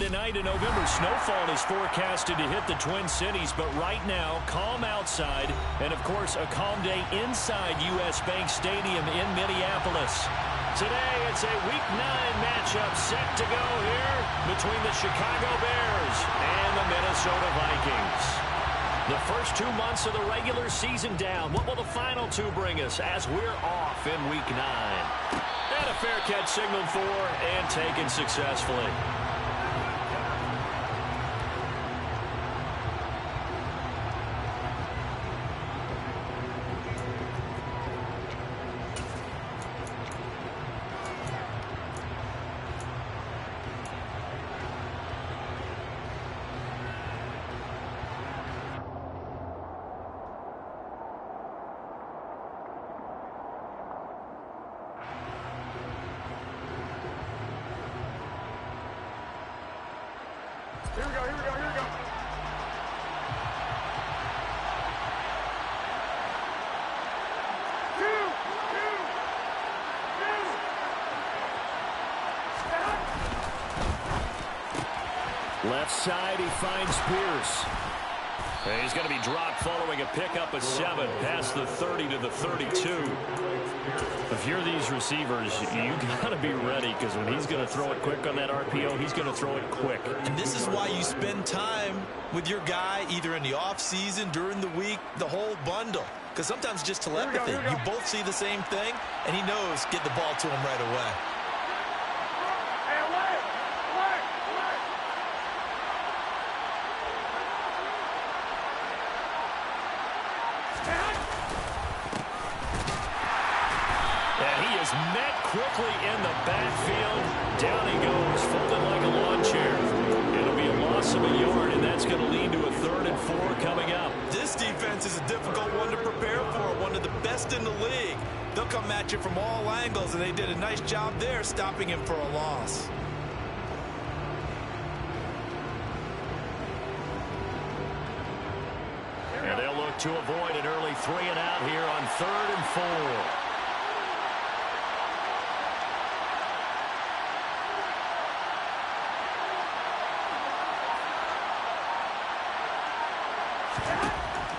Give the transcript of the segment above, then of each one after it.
tonight, a November snowfall is forecasted to hit the Twin Cities, but right now, calm outside, and of course, a calm day inside U.S. Bank Stadium in Minneapolis. Today, it's a Week 9 matchup set to go here between the Chicago Bears and the Minnesota Vikings. The first 2 months of the regular season down. What will the final two bring us as we're off in Week 9? And a fair catch signaled for and taken successfully. Here we go. Left side, he finds Pierce. And he's going to be dropped following a pickup of 7 past the 30 to the 32. If you're these receivers, you got to be ready, because when he's going to throw it quick on that RPO, he's going to throw it quick. And this is why you spend time with your guy either in the offseason, during the week, the whole bundle. Because sometimes just telepathy. You both see the same thing, and he knows get the ball to him right away. Met quickly in the backfield. Down he goes, folded like a lawn chair. It'll be a loss of a yard, and that's going to lead to a 3rd and 4 coming up. This defense is a difficult one to prepare for, one of the best in the league. They'll come at you from all angles, and they did a nice job there stopping him for a loss. And they'll look to avoid an early 3 and out here on 3rd and 4.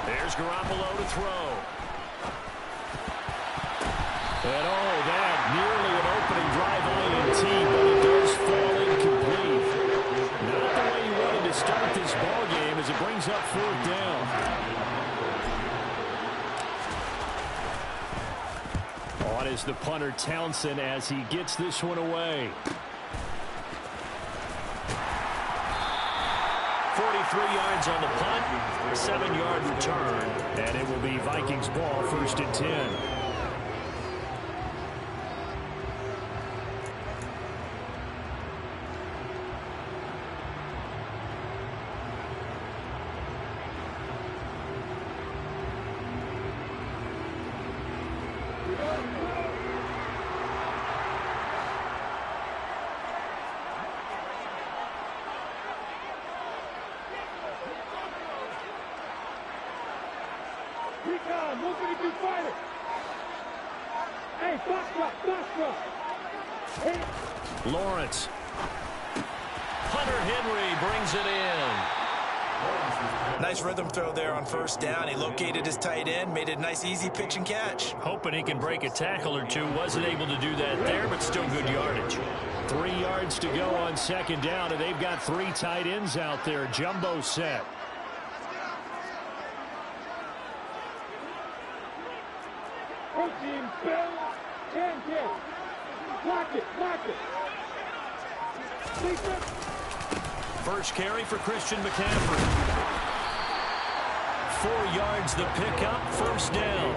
There's Garoppolo to throw. And that nearly an opening drive INT, but it does fall incomplete. Not the way you wanted to start this ball game as it brings up 4th down. On is the punter Townsend as he gets this one away. 43 yards on the punt, 7-yard return, and it will be Vikings ball, 1st and 10. Lawrence. Hunter Henry brings it in. Nice rhythm throw there on 1st down. He located his tight end, made it a nice easy pitch and catch. Hoping he can break a tackle or two. Wasn't able to do that there, but still good yardage. 3 yards to go on 2nd down, and they've got 3 tight ends out there. Jumbo set. First carry for Christian McCaffrey. 4 yards the pickup, 1st down.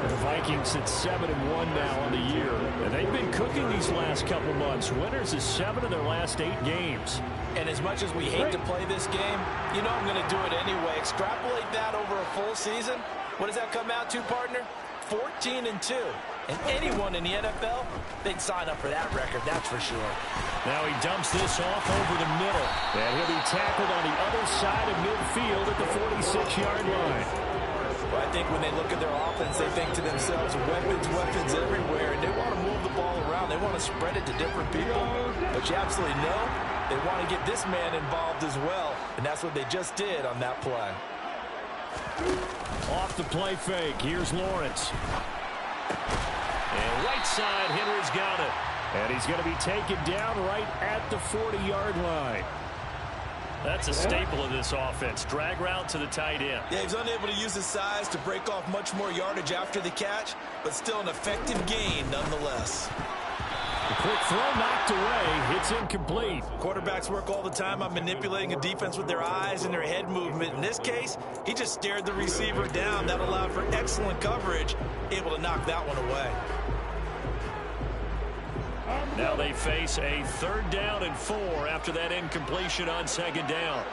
The Vikings at 7-1 now on the year. And they've been cooking these last couple months. Winners is 7 of their last 8 games. And as much as we hate to play this game, you know I'm going to do it anyway. Extrapolate that over a full season. What does that come out to, partner? 14-2. And anyone in the NFL, they'd sign up for that record, that's for sure. Now he dumps this off over the middle. And he'll be tackled on the other side of midfield at the 46-yard line. Well, I think when they look at their offense, they think to themselves, weapons everywhere, and they want to move the ball around. They want to spread it to different people. But you absolutely know They want to get this man involved as well, and that's what they just did on that play. Off the play fake, here's Lawrence. And right side, Henry's got it. And he's going to be taken down right at the 40-yard line. That's a staple of this offense. Drag route to the tight end. Yeah, he's unable to use his size to break off much more yardage after the catch, but still an effective gain nonetheless. The quick throw knocked away. It's incomplete. Quarterbacks work all the time on manipulating a defense with their eyes and their head movement. In this case, he just stared the receiver down. That allowed for excellent coverage, able to knock that one away. Now they face a 3rd down and 4 after that incompletion on 2nd down.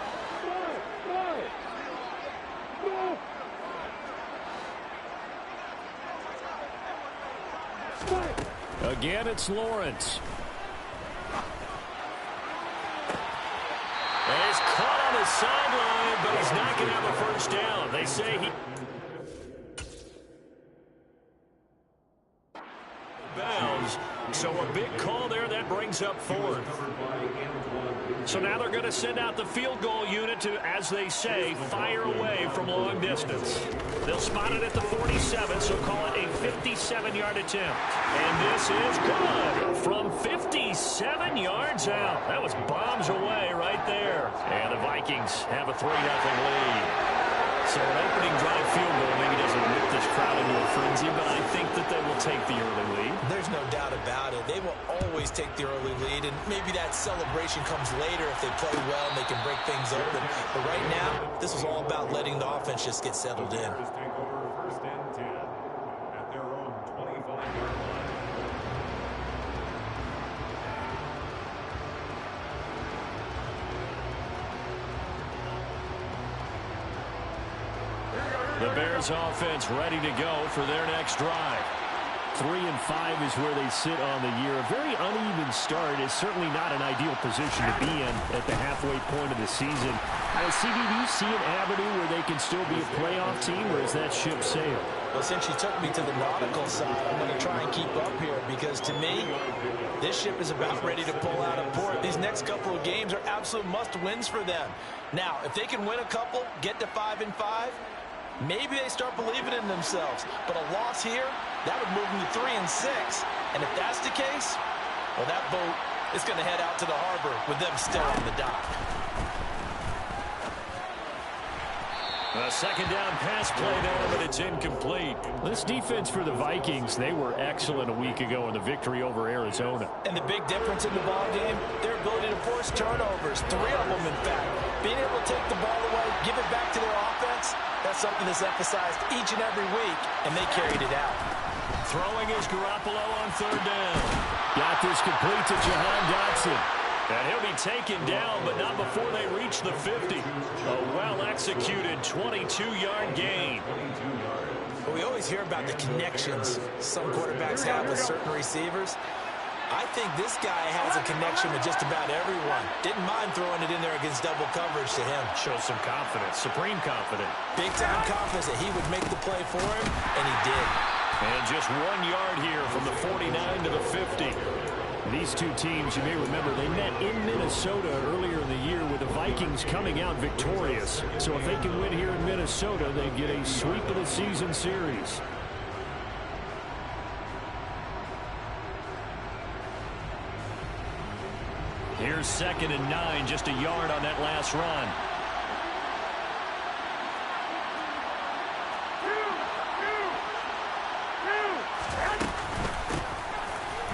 Again, it's Lawrence. And he's caught on the sideline, but he's not going to have a first down. They say he... bounds. So a big call there that brings up 4th. So now they're going to send out the field goal unit to, as they say, fire away from long distance. They'll spot it at the 47, so call it a 57-yard attempt. And this is good from 57 yards out. That was bombs away right there. And the Vikings have a 3-0 lead. So an opening drive field goal maybe doesn't whip this crowd into a frenzy, but I think that they will take the early lead. There's no doubt about it. They will always take the early lead, and maybe that celebration comes later if they play well and they can break things open. But right now, this is all about letting the offense just get settled in. The Bears offense ready to go for their next drive. 3-5 is where they sit on the year. A very uneven start is certainly not an ideal position to be in at the halfway point of the season. CD, do you see an avenue where they can still be a playoff team, or is that ship sailed? Well, since you took me to the nautical side, I'm going to try and keep up here because, to me, this ship is about ready to pull out of port. These next couple of games are absolute must-wins for them. Now, if they can win a couple, get to 5-5, maybe they start believing in themselves. But a loss here, that would move them to 3-6. And if that's the case, well, that boat is going to head out to the harbor with them still on the dock. A 2nd down pass play there, but it's incomplete. This defense for the Vikings, they were excellent a week ago in the victory over Arizona. And the big difference in the ball game, their ability to force turnovers, 3 of them, in fact. Being able to take the ball away, give it back to their offense, that's something that's emphasized each and every week, and they carried it out. Throwing is Garoppolo on 3rd down. Got this complete to Jahan Dotson. And he'll be taken down, but not before they reach the 50. A well-executed 22-yard gain. We always hear about the connections some quarterbacks have with certain receivers. I think this guy has a connection with just about everyone. Didn't mind throwing it in there against double coverage to him. Shows some confidence, supreme confidence. Big-time confidence that he would make the play for him, and he did. And just 1 yard here from the 49 to the 50. These two teams, you may remember, they met in Minnesota earlier in the year with the Vikings coming out victorious. So if they can win here in Minnesota, they get a sweep of the season series. Here's 2nd and 9, just a yard on that last run.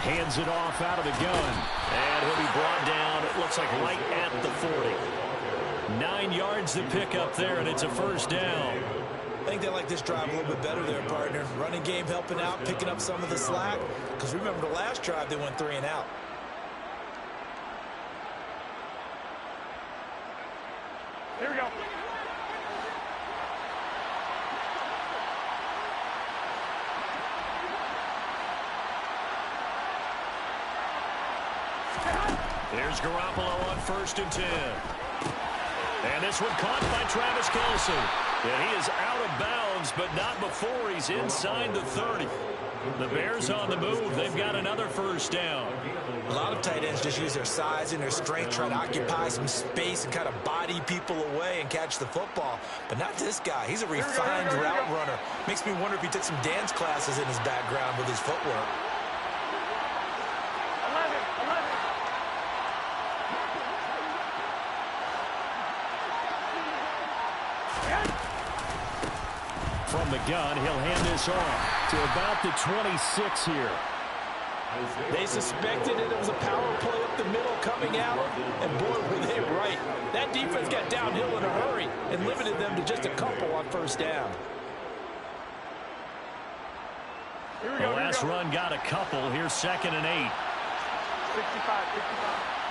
Hands it off out of the gun. And he'll be brought down, it looks like right at the 40. 9 yards to pick up there, and it's a 1st down. I think they like this drive a little bit better there, partner. Running game helping out, picking up some of the slack. Because remember the last drive, they went 3 and out. Here we go. Here's Garoppolo on 1st and 10. And this one caught by Travis Kelce. And he is out of bounds, but not before he's inside the 30. The Bears on the move. They've got another first down. A lot of tight ends just use their size and their strength, try to occupy some space and kind of body people away and catch the football. But not this guy. He's a refined route runner. Makes me wonder if he took some dance classes in his background with his footwork. From the gun, he'll hand this off to about the 26 here. They suspected it was a power play up the middle coming out, and boy, were they right. That defense got downhill in a hurry and limited them to just a couple on first down. The last run got a couple. Here's 2nd and 8. 65, 65.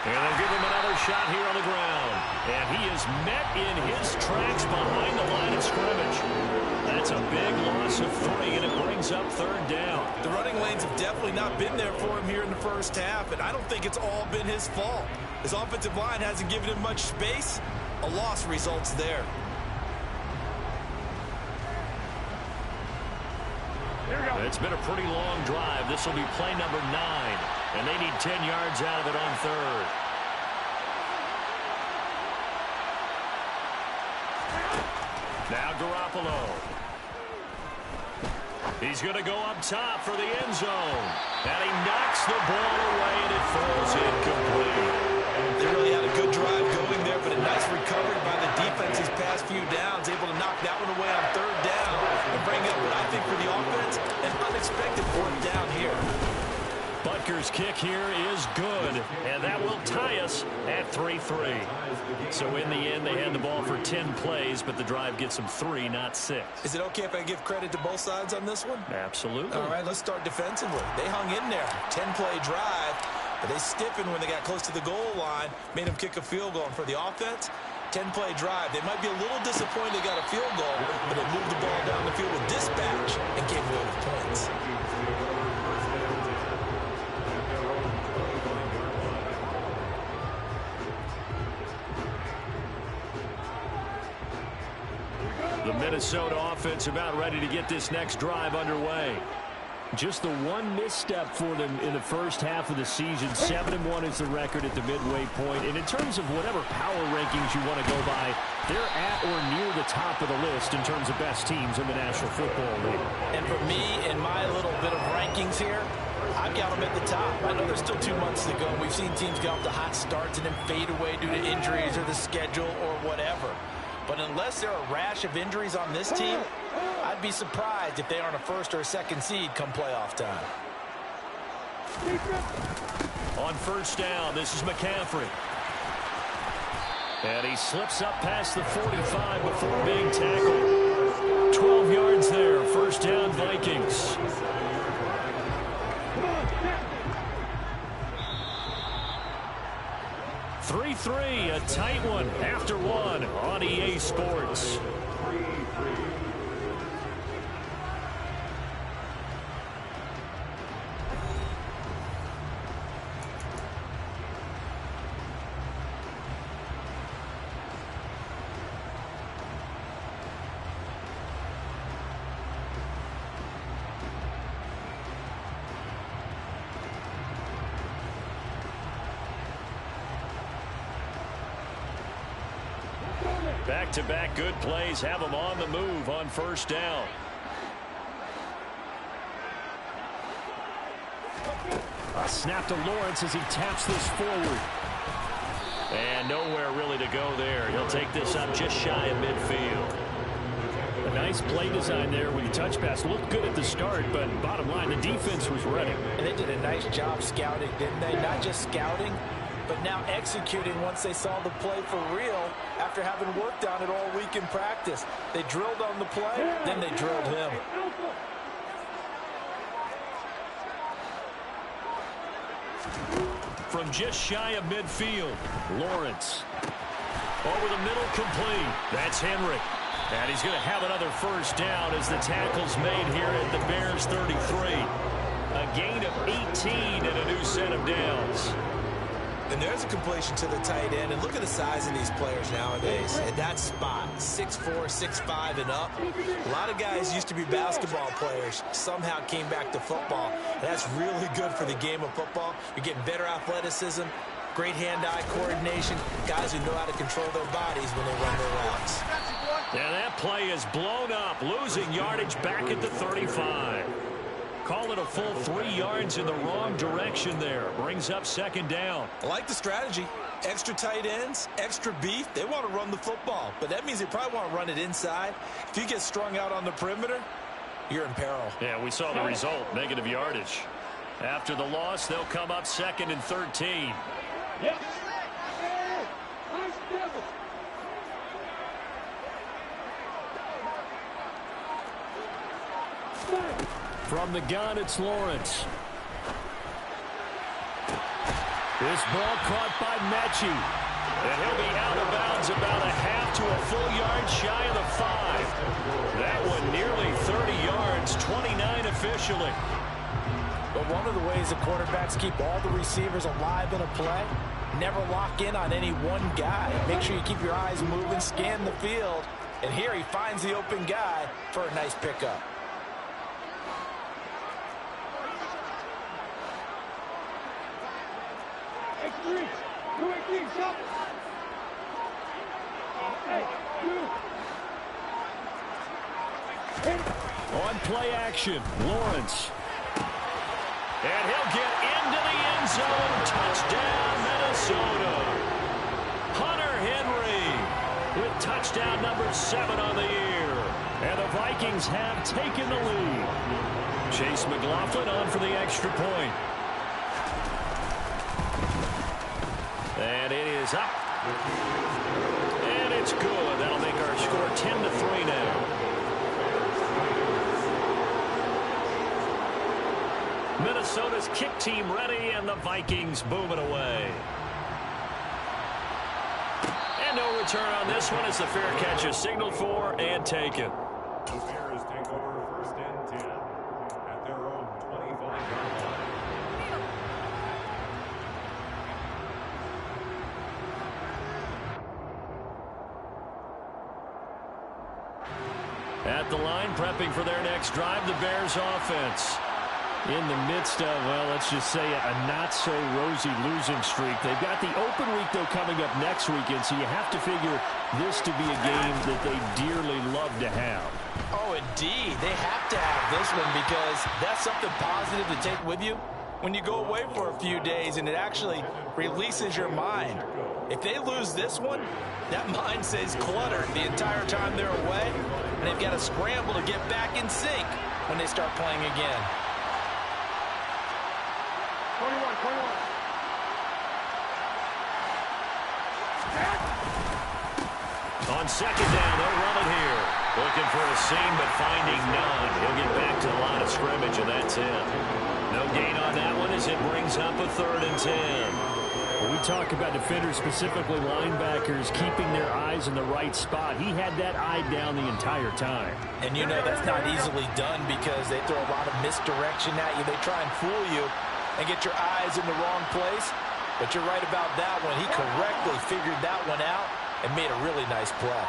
And they'll give him another shot here on the ground. And he is met in his tracks behind the line of scrimmage. That's a big loss of 3, and it brings up 3rd down. The running lanes have definitely not been there for him here in the first half, and I don't think it's all been his fault. His offensive line hasn't given him much space. A loss results there. It's been a pretty long drive. This will be play number 9. And they need 10 yards out of it on 3rd. Now Garoppolo. He's going to go up top for the end zone. And he knocks the ball away, and it falls incomplete. They really had a good drive going there, but a nice recovery by the defense these past few downs, able to knock that one away on 3rd down and bring up what I think for the offense, an unexpected 4th down here. Butker's kick here is good, and that will tie us at 3-3. So in the end, they had the ball for 10 plays, but the drive gets them 3, not 6. Is it okay if I give credit to both sides on this one? Absolutely. All right, let's start defensively. They hung in there, 10-play drive, but they stiffened when they got close to the goal line, made them kick a field goal. And for the offense, 10-play drive. They might be a little disappointed they got a field goal, but they moved the ball down the field with dispatch and came away with points. The Minnesota offense about ready to get this next drive underway. Just the one misstep for them in the first half of the season. 7-1 is the record at the midway point. And in terms of whatever power rankings you want to go by, they're at or near the top of the list in terms of best teams in the National Football League. And for me, in my little bit of rankings here, I've got them at the top. I know there's still 2 months to go. We've seen teams get off to hot starts and then fade away due to injuries or the schedule or whatever. But unless there are a rash of injuries on this team, I'd be surprised if they aren't a 1st or a 2nd seed come playoff time. On first down, this is McCaffrey. And he slips up past the 45 before being tackled. 12 yards there, first down Vikings. .3 a tight one after 1 on EA Sports. Back-to-back good plays have them on the move on first down. A snap to Lawrence as he taps this forward. And nowhere really to go there. He'll take this up just shy of midfield. A nice play design there with the touch pass. Looked good at the start, but bottom line, the defense was ready. And they did a nice job scouting, didn't they? Not just scouting, but now executing once they saw the play for real after having worked on it all week in practice. They drilled on the play, then they drilled him. From just shy of midfield, Lawrence. Over the middle, complete. That's Henry. And he's going to have another first down as the tackle's made here at the Bears 33. A gain of 18 and a new set of downs. And there's a completion to the tight end. And look at the size of these players nowadays. At that spot, 6'4", 6'5", and up. A lot of guys used to be basketball players, somehow came back to football. And that's really good for the game of football. You're getting better athleticism, great hand-eye coordination, guys who know how to control their bodies when they run their routes. Yeah, that play is blown up, losing yardage back at the 35. Call it a full 3 yards in the wrong direction there. Brings up second down. I like the strategy. Extra tight ends, extra beef. They want to run the football, but that means they probably want to run it inside. If you get strung out on the perimeter, you're in peril. Yeah, we saw the result, negative yardage. After the loss, they'll come up 2nd and 13. Yep. From the gun, it's Lawrence. This ball caught by Mechie. And he'll be out of bounds about a half to a full yard shy of the 5. That one nearly 30 yards, 29 officially. But one of the ways that quarterbacks keep all the receivers alive in a play, never lock in on any one guy. Make sure you keep your eyes moving, scan the field. And here he finds the open guy for a nice pickup. On play action, Lawrence. And he'll get into the end zone. Touchdown, Minnesota. Hunter Henry with touchdown number 7 on the year. And the Vikings have taken the lead. Chase McLaughlin on for the extra point. And it is up. And it's good. That'll make our score 10-3 now. Minnesota's kick team ready, and the Vikings booming away. And no return on this one as the fair catch is signaled for and taken. The Bears take over 1st and 10 at their own 25-yard line. At the line, prepping for their next drive, the Bears offense. In the midst of, well, let's just say a not-so-rosy losing streak. They've got the open week, though, coming up next weekend, so you have to figure this to be a game that they dearly love to have. Oh, indeed. They have to have this one because that's something positive to take with you when you go away for a few days, and it actually releases your mind. If they lose this one, that mind stays cluttered the entire time they're away, and they've got to scramble to get back in sync when they start playing again. 21. On second down, they'll run it here. Looking for a seam, but finding none. He'll get back to the line of scrimmage, and that's it. No gain on that one as it brings up a 3rd and 10. When we talk about defenders, specifically linebackers, keeping their eyes in the right spot, he had that eye down the entire time. And you know that's not easily done because they throw a lot of misdirection at you. They try and fool you and get your eyes in the wrong place. But you're right about that one. He correctly figured that one out and made a really nice play.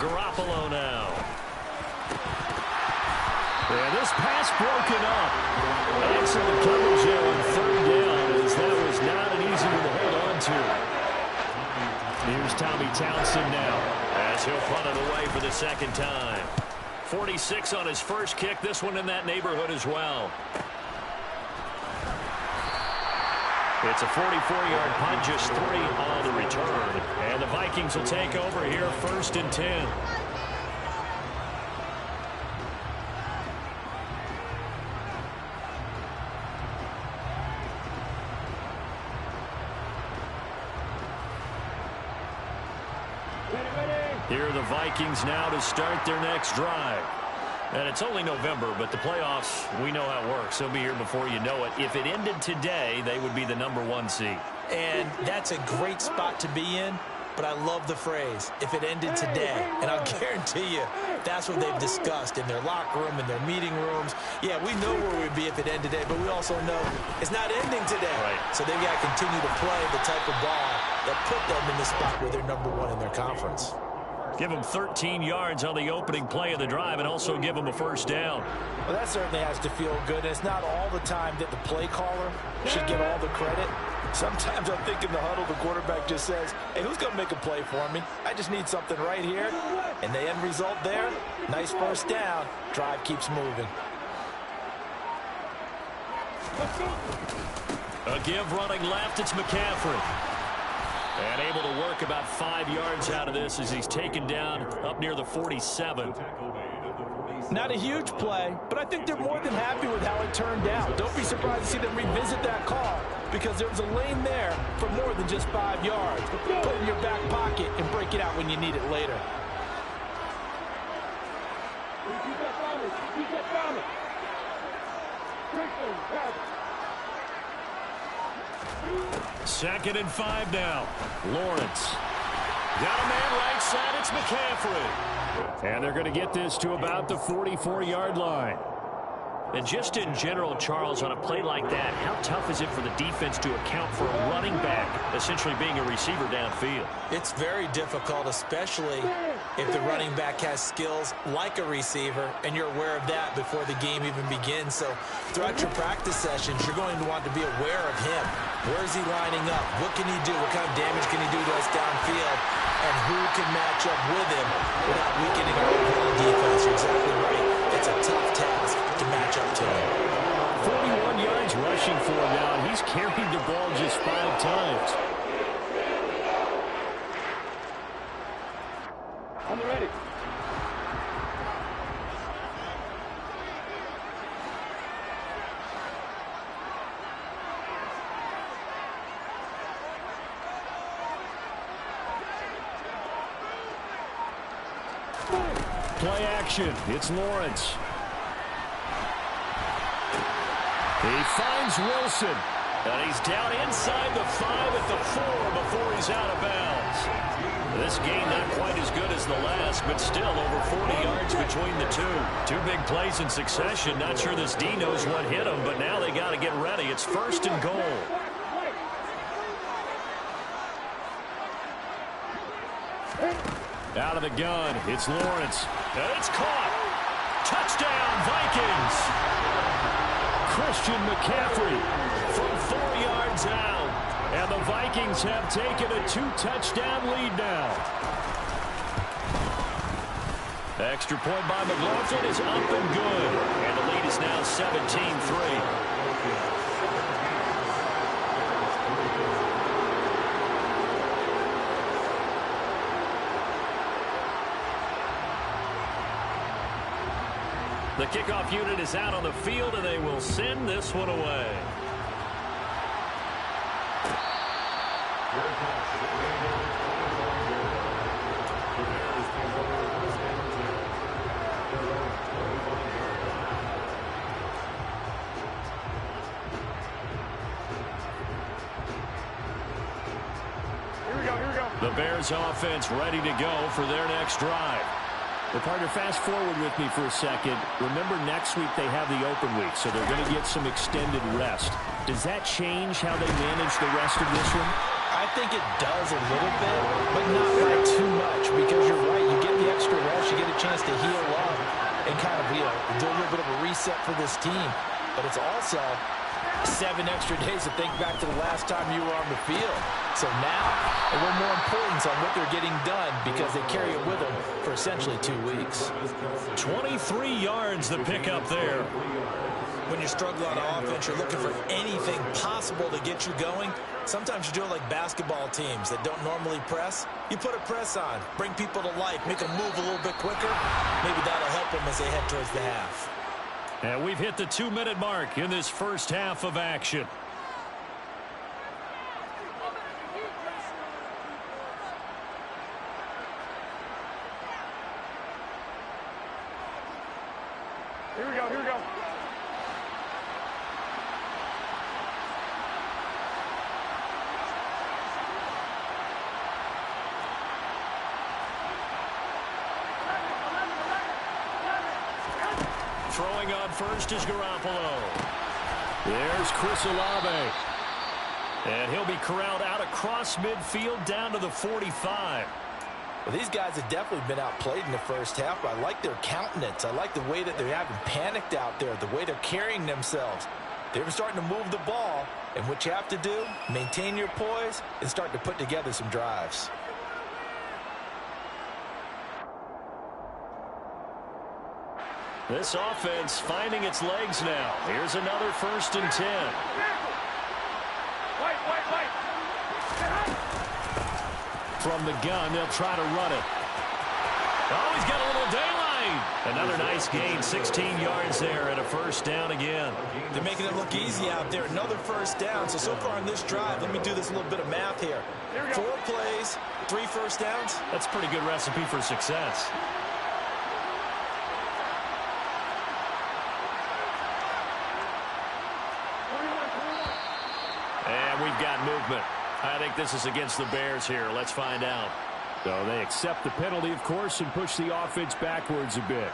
Garoppolo now. Yeah, this pass broken up. Excellent coverage there on 3rd down, as that was not an easy one to hold on to. Here's Tommy Townsend now, as he'll punt it away for the 2nd time. 46 on his first kick, this one in that neighborhood as well. It's a 44-yard punt, just 3 on the return. And the Vikings will take over here 1st and 10. Here are the Vikings now to start their next drive. And it's only November, but the playoffs, we know how it works. They'll be here before you know it. If it ended today, they would be the #1 seed. And that's a great spot to be in. but I love the phrase, if it ended today. And I'll guarantee you, that's what they've discussed in their locker room, in their meeting rooms. Yeah, we know where we'd be if it ended today, but we also know it's not ending today. Right. So they've got to continue to play the type of ball that put them in the spot where they're #1 in their conference. Give them 13 yards on the opening play of the drive and also give them a first down. Well, that certainly has to feel good. It's not all the time that the play caller should get all the credit. Sometimes I think in the huddle, the quarterback just says, hey, who's going to make a play for me? I just need something right here. And the end result there, nice first down. Drive keeps moving. A give running left, it's McCaffrey. And able to work about 5 yards out of this as he's taken down up near the 47. Not a huge play, but I think they're more than happy with how it turned out. Don't be surprised to see them revisit that call because there was a lane there for more than just 5 yards. Put it in your back pocket and break it out when you need it later. Second and 5 now. Lawrence. Got a man right side. It's McCaffrey. And they're going to get this to about the 44-yard line. And just in general, Charles, on a play like that, how tough is it for the defense to account for a running back essentially being a receiver downfield? It's very difficult, especially if the running back has skills like a receiver, and you're aware of that before the game even begins. So throughout your practice sessions, you're going to want to be aware of him. Where is he lining up? What can he do? What kind of damage can he do to us downfield? And who can match up with him without weakening our overall defense? You're exactly right. It's a tough task to match up to him. 41 yards rushing for him now, and he's carried the ball just 5 times. I'm ready. Play action. It's Lawrence. He finds Wilson. And he's down inside the 5 at the 4 before he's out of bounds. This game not quite as good as the last, but still over 40 yards between the two. 2 big plays in succession. Not sure this D knows what hit him, but now they got to get ready. It's first and goal. Out of the gun, it's Lawrence. And it's caught. Touchdown, Vikings. Christian McCaffrey From 4 yards out. And the Vikings have taken a 2-touchdown lead now. The extra point by McLaughlin is up and good. And the lead is now 17-3. The kickoff unit is out on the field, and they will send this one away. Here we go. The Bears offense ready to go for their next drive. Well, partner, fast forward with me for a second. Remember, next week they have the open week, so they're going to get some extended rest. Does that change how they manage the rest of this one? I think it does a little bit, but not by too much, because you're right. You get the extra rest. You get a chance to heal up and kind of, do a little bit of a reset for this team. But it's also 7 extra days to think back to the last time you were on the field. So now, a little more importance on what they're getting done because they carry it with them for essentially 2 weeks. 23 yards the pickup there. When you're struggling on offense, you're looking for anything possible to get you going. Sometimes you do it like basketball teams that don't normally press. You put a press on, bring people to life, make them move a little bit quicker. Maybe that'll help them as they head towards the half. And we've hit the 2-minute mark in this first half of action. Here we go. Throwing on first is Garoppolo. There's Chris Olave. And he'll be corralled out across midfield down to the 45. Well, these guys have definitely been outplayed in the first half, but I like their countenance. I like the way that they're having panicked out there, the way they're carrying themselves. They're starting to move the ball, and what you have to do, maintain your poise and start to put together some drives. This offense finding its legs now. Here's another 1st and 10. From the gun, they'll try to run it. Oh, he's got a little daylight. Another nice gain, 16 yards there, and a 1st down again. They're making it look easy out there. Another 1st down. So far in this drive, let me do this little bit of math here. 4 plays, 3 1st downs. That's a pretty good recipe for success. And we've got movement. I think this is against the Bears here. Let's find out. So they accept the penalty, of course, and push the offense backwards a bit.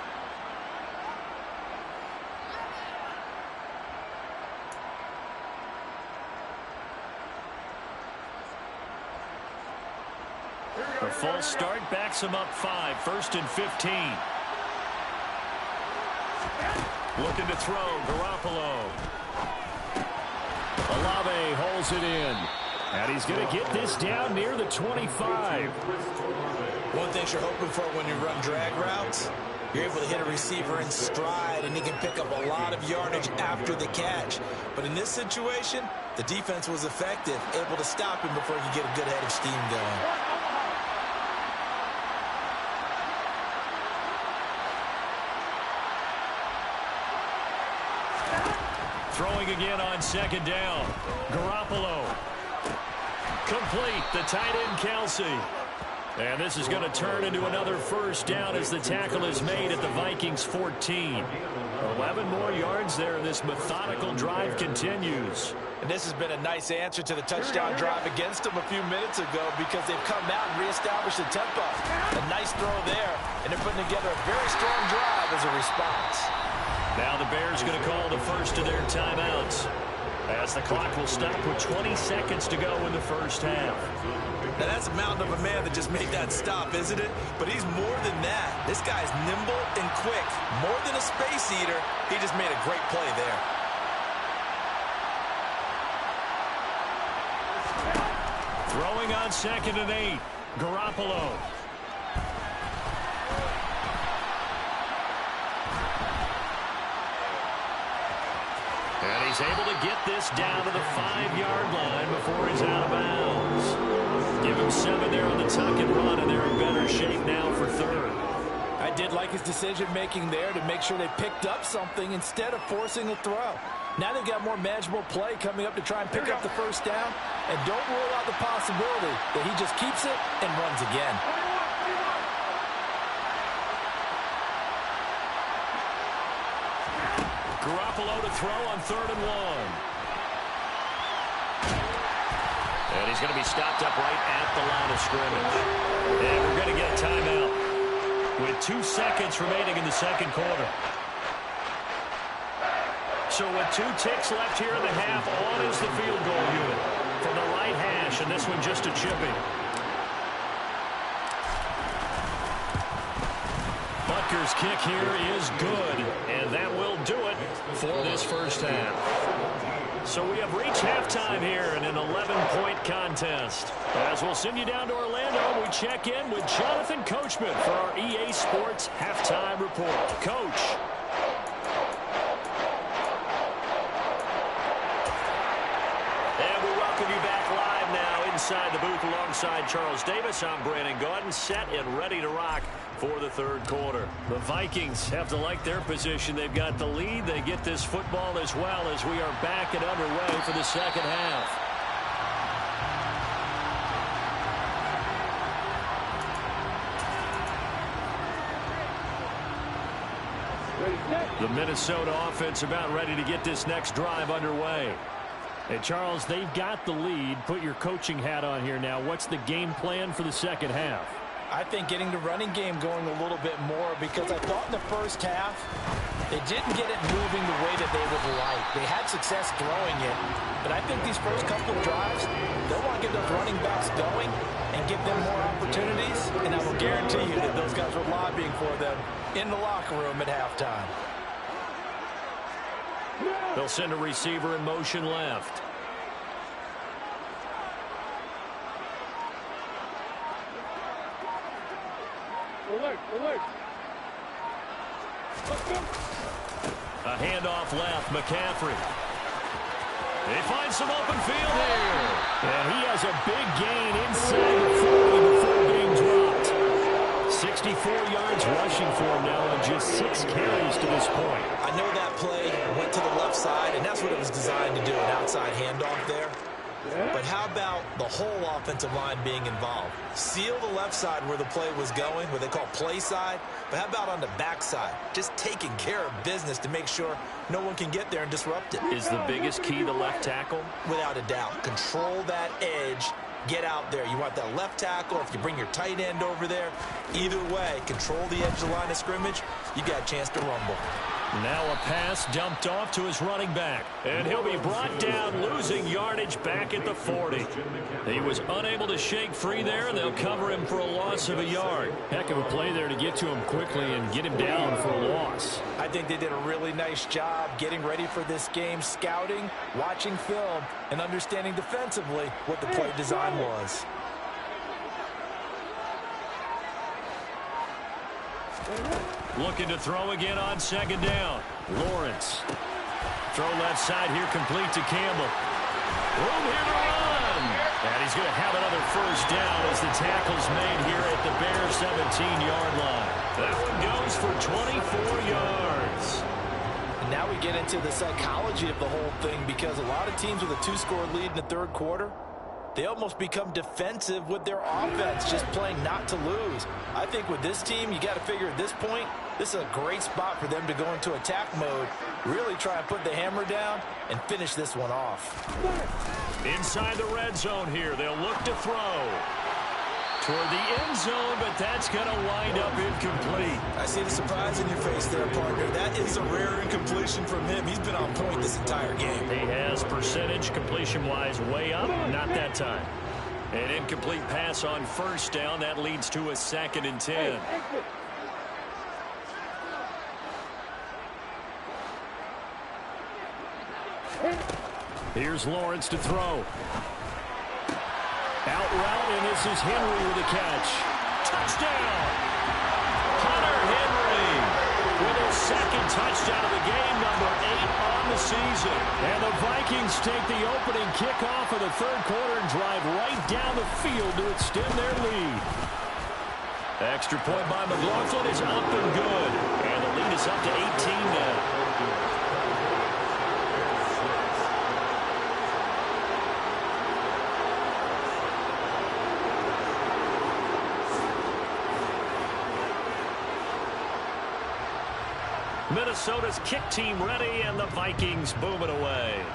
A false start backs him up 5. 1st and 15. Looking to throw. Garoppolo. Olave holds it in. And he's going to get this down near the 25. One thing you're hoping for when you run drag routes, you're able to hit a receiver in stride, and he can pick up a lot of yardage after the catch. But in this situation, the defense was effective, able to stop him before he could get a good head of steam going. Throwing again on 2nd down. Garoppolo. Complete. The tight end, Kelsey. And this is going to turn into another 1st down as the tackle is made at the Vikings 14. 11 more yards there. This methodical drive continues. And this has been a nice answer to the touchdown drive against them a few minutes ago because they've come out and reestablished the tempo. A nice throw there, and they're putting together a very strong drive as a response. Now the Bears going to call the first of their timeouts as the clock will stop with 20 seconds to go in the 1st half. Now that's a mountain of a man that just made that stop, isn't it? But he's more than that. This guy's nimble and quick. More than a space eater, he just made a great play there. Throwing on 2nd and 8. Garoppolo. And he's able to get this down to the 5-yard line before he's out of bounds. Give him 7 there on the tuck and run, and they're in better shape now for 3rd. I did like his decision-making there to make sure they picked up something instead of forcing a throw. Now they've got more manageable play coming up to try and pick up the 1st down, and don't rule out the possibility that he just keeps it and runs again. Garoppolo to throw on 3rd and 1. And he's going to be stopped up right at the line of scrimmage. And we're going to get a timeout with 2 seconds remaining in the 2nd quarter. So with 2 ticks left here in the half, on is the field goal unit from the right hash, and this one just a chipping. Butker's kick here is good, and that will do it for this 1st half. So we have reached halftime here in an 11-point contest. As we'll send you down to Orlando, we check in with Jonathan Coachman for our EA Sports Halftime Report. Coach. And we welcome you back live now inside the booth alongside Charles Davis. I'm Brandon Gaudin, set and ready to rock for the 3rd quarter. The Vikings have to like their position. They've got the lead. They get this football as well as we are back and underway for the 2nd half. The Minnesota offense about ready to get this next drive underway. And Charles, they've got the lead. Put your coaching hat on here now. What's the game plan for the 2nd half? I think getting the running game going a little bit more because I thought in the 1st half They didn't get it moving the way that they would like. They had success throwing it, but I think these first couple of drives, they'll want to get those running backs going and give them more opportunities, and I will guarantee you that those guys were lobbying for them in the locker room at halftime. They'll send a receiver in motion left. A handoff left, McCaffrey. He finds some open field here. And he has a big gain inside the 40 before being dropped. 64 yards rushing for him now and just 6 carries to this point. I know that play went to the left side, and that's what it was designed to do, an outside handoff there. But how about the whole offensive line being involved? Seal the left side where the play was going, what they call play side. But how about on the back side? Just taking care of business to make sure no one can get there and disrupt it. Is the biggest key the left tackle? Without a doubt. Control that edge. Get out there. You want that left tackle, or if you bring your tight end over there, either way, control the edge of the line of scrimmage, you got a chance to rumble. Now a pass dumped off to his running back. And he'll be brought down, losing yardage back at the 40. He was unable to shake free there, and they'll cover him for a loss of a yard. Heck of a play there to get to him quickly and get him down for a loss. I think they did a really nice job getting ready for this game, scouting, watching film, and understanding defensively what the play design was. Looking to throw again on second down. Lawrence. Throw left side here, complete to Campbell. Room here to run. And he's going to have another first down as the tackle's made here at the Bears 17-yard line. That one goes for 24 yards. And now we get into the psychology of the whole thing, because a lot of teams with a 2-score lead in the third quarter, they almost become defensive with their offense, just playing not to lose. I think with this team, you got to figure at this point, this is a great spot for them to go into attack mode, really try and put the hammer down and finish this one off. Inside the red zone here, they'll look to throw toward the end zone, but that's going to wind up incomplete. I see the surprise in your face there, partner. That is a rare incompletion from him. He's been on point this entire game. He has percentage completion-wise way up, not that time. An incomplete pass on first down. That leads to a 2nd and 10. Here's Lawrence to throw. Out route, and this is Henry with a catch. Touchdown! Hunter Henry with his 2nd touchdown of the game, number 8 on the season. And the Vikings take the opening kickoff of the third quarter and drive right down the field to extend their lead. Extra point by McLaughlin is up and good. And the lead is up to 18 now. Minnesota's kick team ready, and the Vikings boom it away.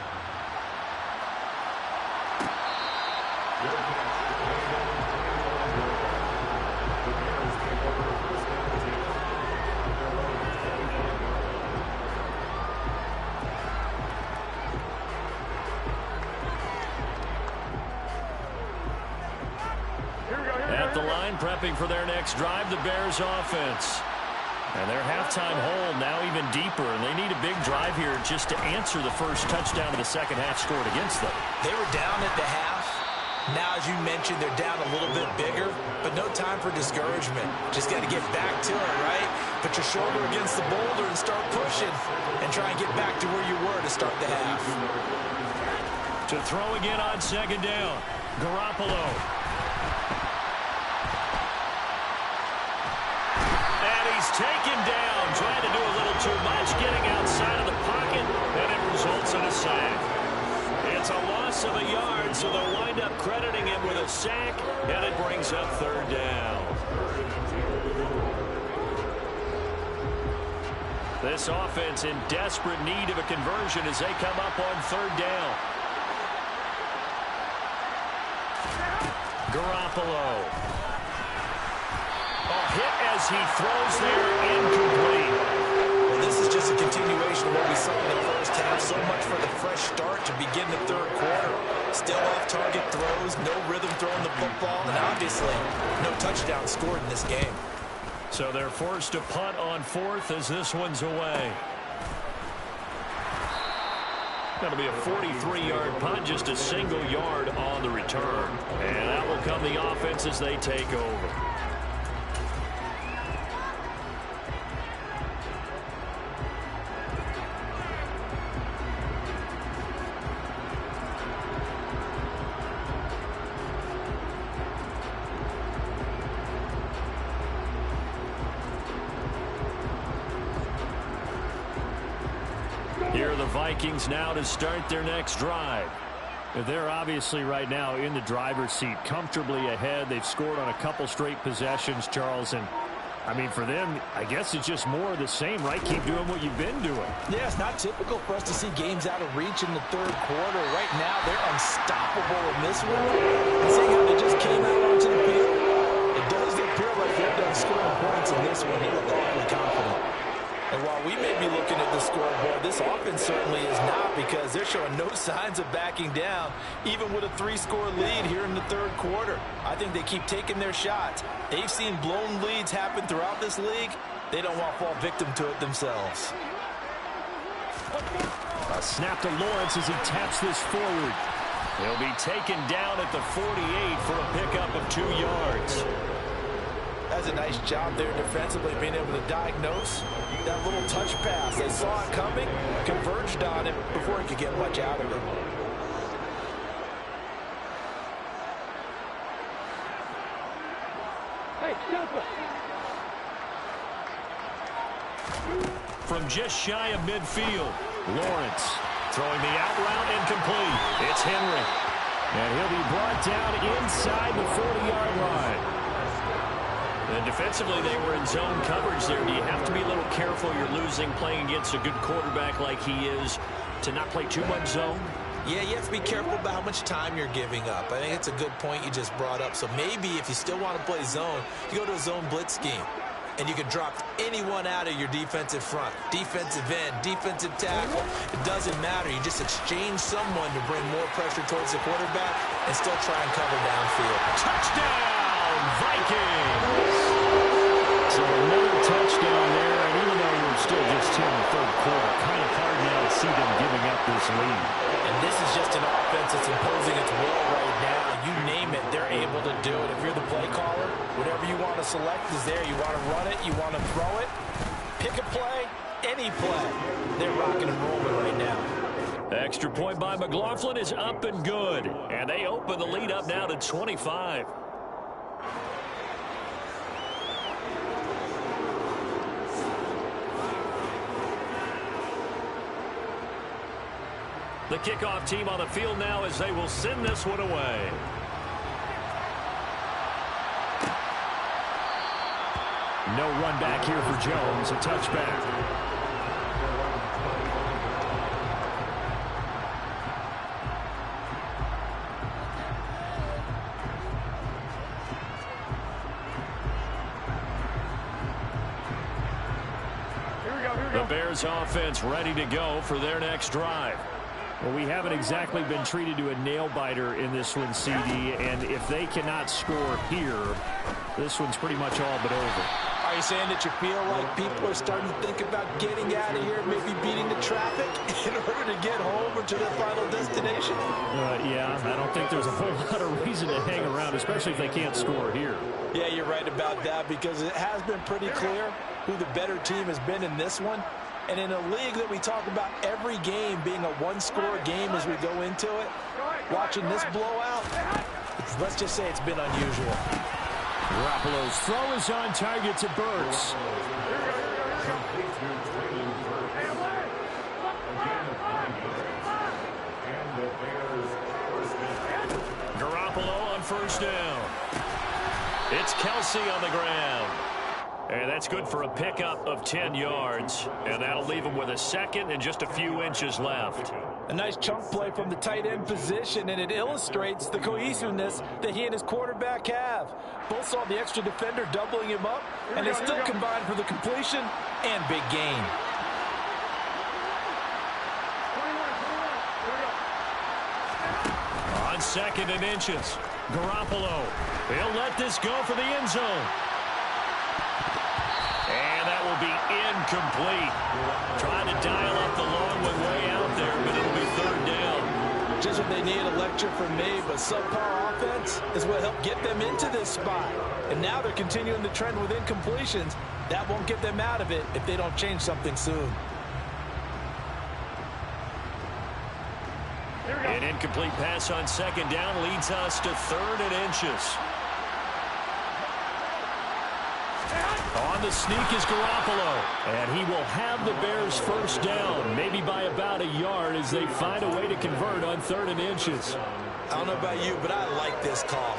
At the line, prepping for their next drive, the Bears offense. And their halftime hole now even deeper, and they need a big drive here just to answer the first touchdown of the second half scored against them. They were down at the half. Now, as you mentioned, they're down a little bit bigger, but no time for discouragement. Just got to get back to it, right? Put your shoulder against the boulder and start pushing and try and get back to where you were to start the half. To throw again on second down, Garoppolo. Taken down, trying to do a little too much, getting outside of the pocket, and it results in a sack. It's a loss of a yard, so they'll wind up crediting him with a sack, and it brings up third down. This offense in desperate need of a conversion as they come up on third down. Garoppolo. Hit as he throws there, incomplete. Well, this is just a what we saw in the first half. So much for the fresh start to begin the third quarter. Still off-target throws, no rhythm throwing the football, and obviously no touchdown scored in this game. So they're forced to punt on fourth as this one's away. That'll be a 43-yard punt, just a single yard on the return. And that will come the offense as they take over. Here are the Vikings now to start their next drive. They're obviously right now in the driver's seat, comfortably ahead. They've scored on a couple straight possessions, Charles. And, I mean, for them, I guess it's just more of the same, right? Keep doing what you've been doing. Yeah, it's not typical for us to see games out of reach in the third quarter. Right now, they're unstoppable in this one. And seeing how they just came out onto the field, it does appear like they're done scoring points in this one. They look awfully confident. And while we may be looking at the scoreboard, this offense certainly is not, because they're showing no signs of backing down, even with a 3-score lead here in the third quarter. I think they keep taking their shots. They've seen blown leads happen throughout this league. They don't want to fall victim to it themselves. A snap to Lawrence as he taps this forward. He'll be taken down at the 48 for a pickup of 2 yards. That's a nice job there defensively, being able to diagnose that little touch pass. They saw it coming, converged on it before he could get much out of it. Hey, stop it. From just shy of midfield, Lawrence throwing the out route incomplete. It's Henry. And he'll be brought down inside the 40-yard line. And defensively, they were in zone coverage there. Do you have to be a little careful? You're losing playing against a good quarterback like he is to not play too much zone? Yeah, you have to be careful about how much time you're giving up. I think it's a good point you just brought up. So maybe if you still want to play zone, you go to a zone blitz scheme. And you can drop anyone out of your defensive front. Defensive end, defensive tackle. It doesn't matter. You just exchange someone to bring more pressure towards the quarterback and still try and cover downfield. Touchdown, Vikings! So another touchdown there, and even though we're still just here in the third quarter, kind of hard now to see them giving up this lead. And this is just an offense that's imposing its will right now. You name it, they're able to do it. If you're the play caller, whatever you want to select is there. You want to run it, you want to throw it, pick a play, any play. They're rocking and rolling right now. Extra point by McLaughlin is up and good. And they open the lead up now to 25. The kickoff team on the field now as they will send this one away. No run back here for Jones, a touchback. The Bears offense ready to go for their next drive. Well, we haven't exactly been treated to a nail-biter in this one, CD, and if they cannot score here, this one's pretty much all but over. Are you saying that you feel like people are starting to think about getting out of here, maybe beating the traffic in order to get home or to their final destination? Yeah, I don't think there's a whole lot of reason to hang around, especially if they can't score here. Yeah, you're right about that, because it has been pretty clear who the better team has been in this one. And in a league that we talk about every game being a one-score game as we go into it, watching this blowout, let's just say it's been unusual. Garoppolo's throw is on target to Burks. Garoppolo on first down. It's Kelsey on the ground. And that's good for a pickup of 10 yards. And that'll leave him with a second and just a few inches left. A nice chunk play from the tight end position, and it illustrates the cohesiveness that he and his quarterback have. Both saw the extra defender doubling him up, and they still combined for the completion and big gain. on 2nd and inches. Garoppolo, he'll let this go for the end zone. And that will be incomplete. Trying to dial up the long one way out there, but it'll be 3rd down. Just what they need, a lecture from me, but subpar offense is what helped get them into this spot. And now they're continuing the trend with incompletions. That won't get them out of it if they don't change something soon. An incomplete pass on 2nd down leads us to 3rd and inches. On the sneak is Garoppolo, and he will have the Bears 1st down, maybe by about a yard as they find a way to convert on 3rd and inches. I don't know about you, but I like this call.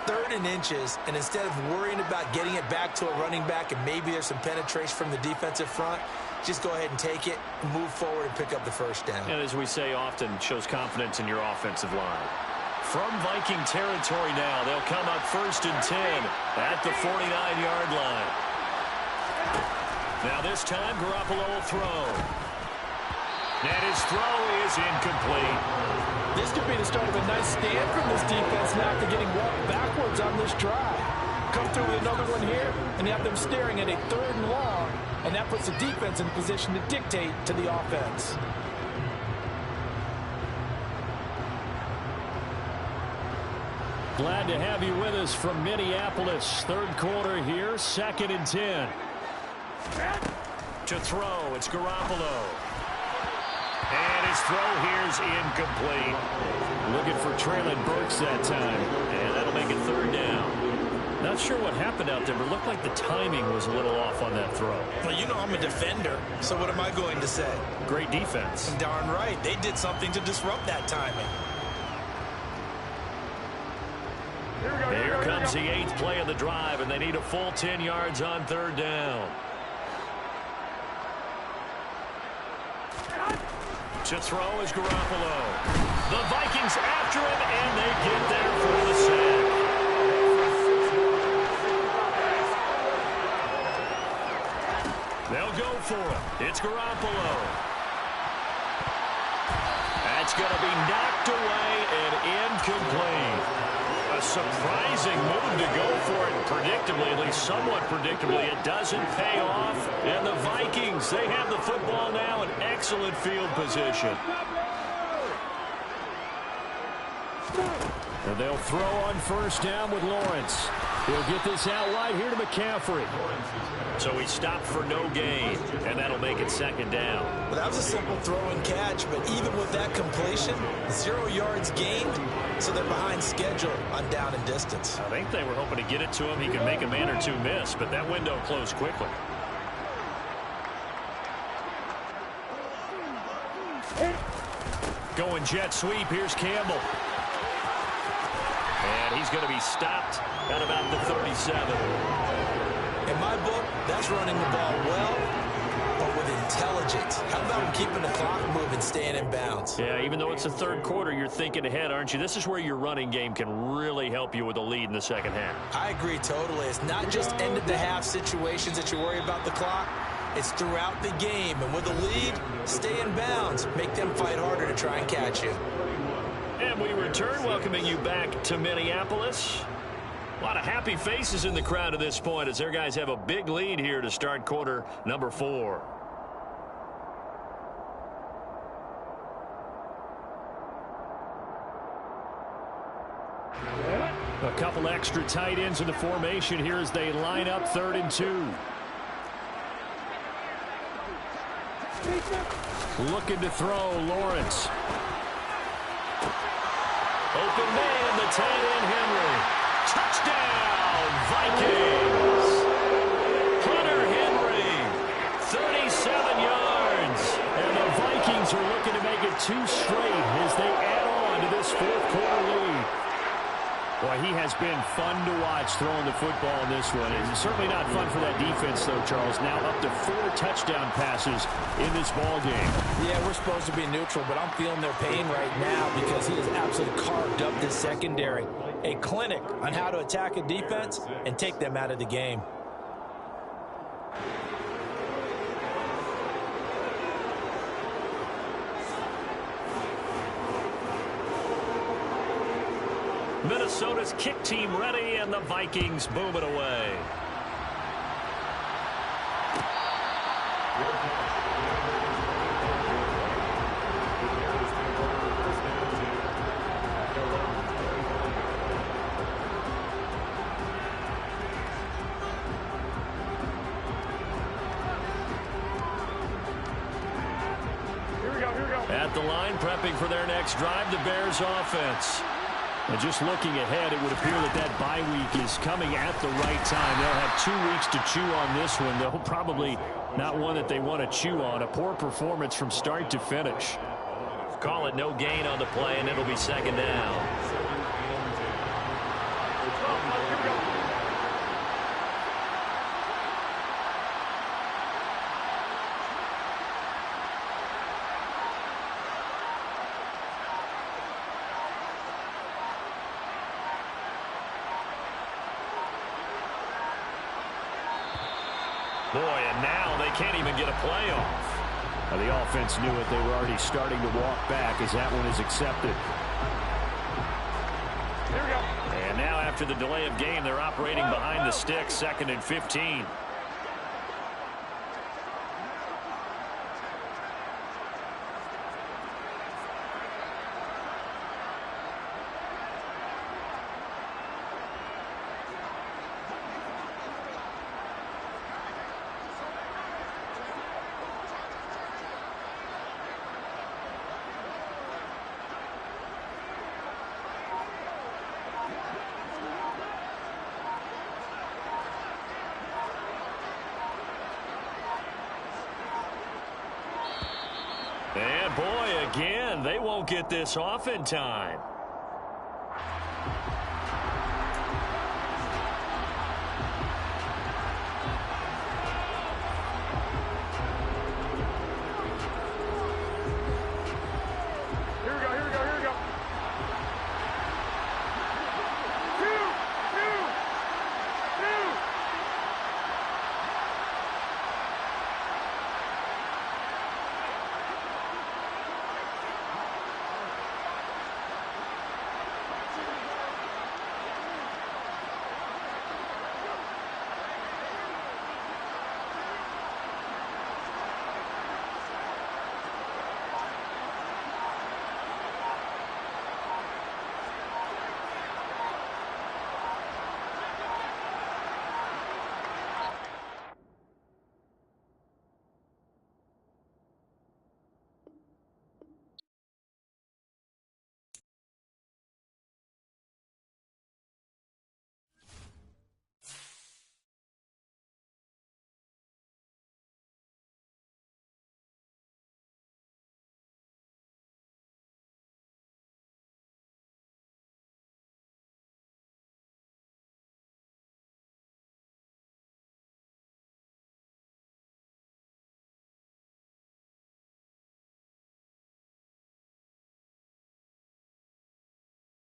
3rd and inches, and instead of worrying about getting it back to a running back and maybe there's some penetration from the defensive front, just go ahead and take it, move forward, and pick up the 1st down. And as we say often, shows confidence in your offensive line. From Viking territory now, they'll come up 1st and 10 at the 49-yard line. Now this time, Garoppolo will throw. And his throw is incomplete. This could be the start of a nice stand from this defense now after getting walked backwards on this drive. Come through with another one here, and you have them staring at a 3rd and long, and that puts the defense in position to dictate to the offense. Glad to have you with us from Minneapolis. 3rd quarter here, 2nd and 10. To throw, it's Garoppolo. And his throw here's incomplete. Looking for Traylon Burks that time. And that'll make it 3rd down. Not sure what happened out there, but it looked like the timing was a little off on that throw. Well, you know I'm a defender, so what am I going to say? Great defense. Darn right. They did something to disrupt that timing. Here comes the 8th play of the drive, and they need a full 10 yards on 3rd down. To throw is Garoppolo. The Vikings after him, and they get there for the sack. They'll go for it. It's Garoppolo. That's going to be knocked away and incomplete. A surprising move to go for it predictably, at least somewhat predictably. It doesn't pay off. And the Vikings, they have the football now in excellent field position. And they'll throw on 1st down with Lawrence. He'll get this out wide here to McCaffrey. So he stopped for no gain, and that'll make it 2nd down. Well, that was a simple throw and catch, but even with that completion, 0 yards gained, so they're behind schedule on down and distance. I think they were hoping to get it to him. He could make a man or two miss, but that window closed quickly. Going jet sweep. Here's Campbell. And he's going to be stopped at about the 37. In my book, that's running the ball well, but with intelligence. How about keeping the clock moving, staying in bounds? Yeah, even though it's the 3rd quarter, you're thinking ahead, aren't you? This is where your running game can really help you with a lead in the 2nd half. I agree totally. It's not just end-of-the-half situations that you worry about the clock. It's throughout the game. And with a lead, stay in bounds. Make them fight harder to try and catch you. And we return, welcoming you back to Minneapolis. A lot of happy faces in the crowd at this point as their guys have a big lead here to start quarter number 4. A couple extra tight ends in the formation here as they line up 3rd and 2. Looking to throw, Lawrence. Open man, the tight end, Henry. Touchdown, Vikings. Hunter Henry, 37 yards. And the Vikings are looking to make it 2 straight as they add on to this 4th quarter lead. Boy, he has been fun to watch throwing the football in this one. It's certainly not fun for that defense, though, Charles. Now up to 4 touchdown passes in this ball game. Yeah, we're supposed to be neutral, but I'm feeling their pain right now because he has absolutely carved up this secondary. A clinic on how to attack a defense and take them out of the game. Minnesota's kick team ready, and the Vikings boom it away. At the line, prepping for their next drive, the Bears offense. And just looking ahead, it would appear that bye week is coming at the right time. They'll have 2 weeks to chew on this one, though probably not one that they want to chew on. A poor performance from start to finish. Call it no gain on the play, and it'll be second down. Boy, and now they can't even get a play off. Now, the offense knew it. They were already starting to walk back as that one is accepted. Here we go. And now after the delay of game, they're operating behind the sticks, 2nd and 15. And boy, again, they won't get this off in time.